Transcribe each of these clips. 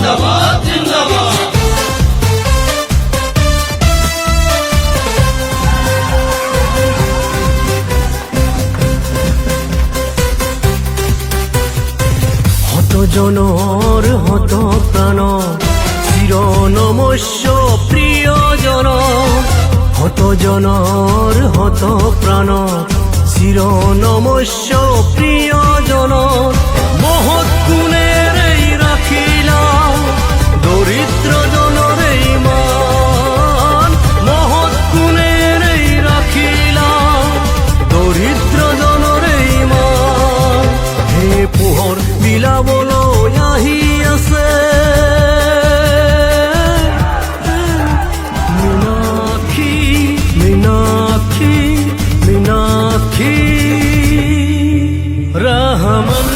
জিন্দাবাদ জিন্দাবাদ। হত জনর হত প্রাণ চির নমস্য প্রিয়জন, হত জনর হত প্রাণ চির নমস্য প্রিয়জন। মহৎ গুণের এই রাখিলা দরিদ্র জনের এই মান, মহৎ গুণের এই রাখিলা দরিদ্র জনের এই মান। হে পোহর বিলাবল আহি আছে মীনাক্ষী মীনাক্ষী মীনাক্ষী রহমান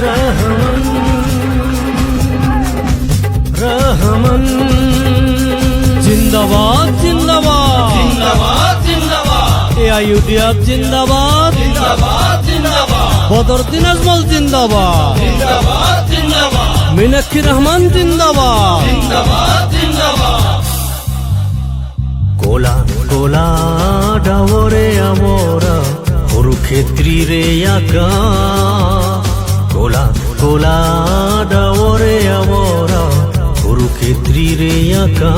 রহমান রহমান। জিন্দাবাদ জিন্দাবাদ জিন্দাবাদ জিন্দাবাদ AIUDF জিন্দাবাদ জিন্দাবাদ জিন্দাবাদ বদর দিন আজমল জিন্দাবাদ জিন্দাবাদ জিন্দাবাদ মীনাক্ষী রহমান জিন্দাবাদ জিন্দাবাদ জিন্দাবাদ। কোলা কোলা ডাবরে আমরা কুরুক্ষেত্রী রে আকা, কোলা কোলা ডাবরে আমরা কুরুক্ষেত্রী রে আকা।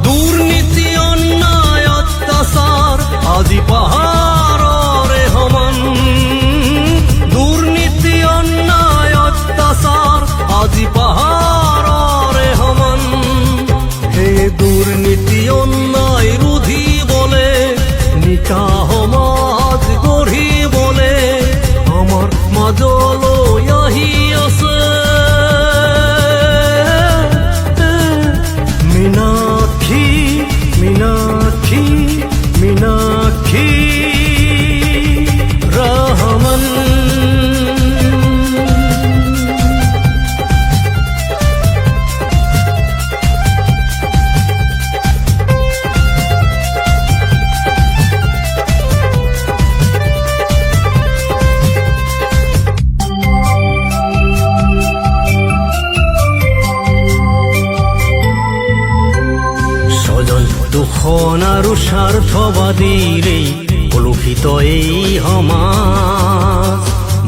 দুর্নীতি অন্যায় অত্যাচার আদি পাহাড় রে হমান, দুর্নীতি অন্যায় অত্যাচার আদি পাহাড় রে হমান। হে দুর্নীতি অন্যায় রুধি বলে নিকাহ মাজ গড়ি বলে আমার মাজল আহি আছে মীনাক্ষী মীনাক্ষী মীনাক্ষী রহমান। স্বজন দুখন আৰু স্বাৰ্থবাদীৰে কলুষিত এই সমাজ,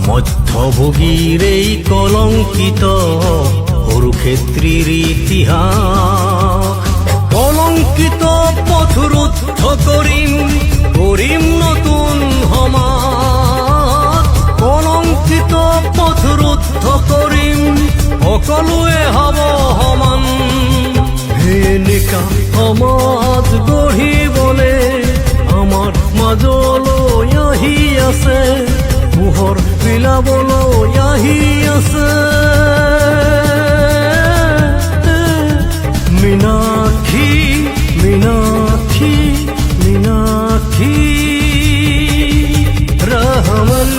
মধ্যভোগীৰে কলংকিত কুৰুক্ষেত্ৰীৰ ইতিহাস। কলংকিত পথ ৰুদ্ধ কৰিম কৰিম নতুন সমাজ, কলংকিত পথ ৰুদ্ধ কৰিম সকলোৱে হ'ব সমান। নিকা সমাজ গঢ়িবলে আমাৰ মাজলৈ আহি আছে, পোহৰ বিলাবলৈ আহি আছে মীনাক্ষী মীনাক্ষী মীনাক্ষী রহমান।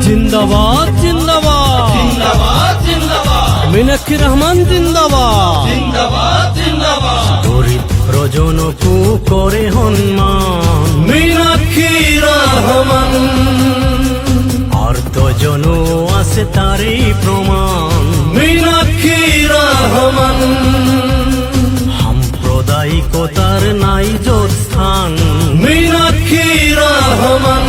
জিন্দাবাদ জিন্দাবাদ জিন্দাবাদ জিন্দাবাদ মীনাক্ষী রহমান জিন্দাবাদ জিন্দাবাদ জিন্দাবাদ। দরিদ্র জনকু করে সম্মান মীনাক্ষী রহমান। অর্ধজন আছে তারই প্রমাণ মীনাক্ষী রহমান। সাম্প্রদায়িকতার নাই যত স্থান মীনাক্ষী রহমান।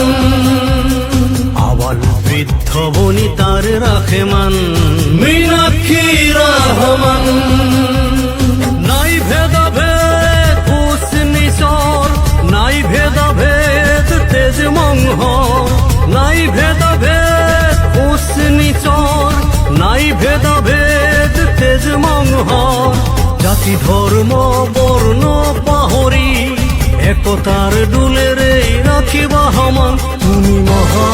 আবাল বৃদ্ধ বনিতার রাখে মান মীনাক্ষী রহমান। নাই ভেদাভেদ উচ্চ নিচর, নাই ভেদাভেদ তেজ মংহ, নাই ভেদাভেদ উচ্চ নিচর, নাই ভেদাভেদ তেজ মংহ। জাতি ধর্ম বর্ণ পাহৰি একতাৰ দোলেৰে ৰাখিবা সমান তুমি মহা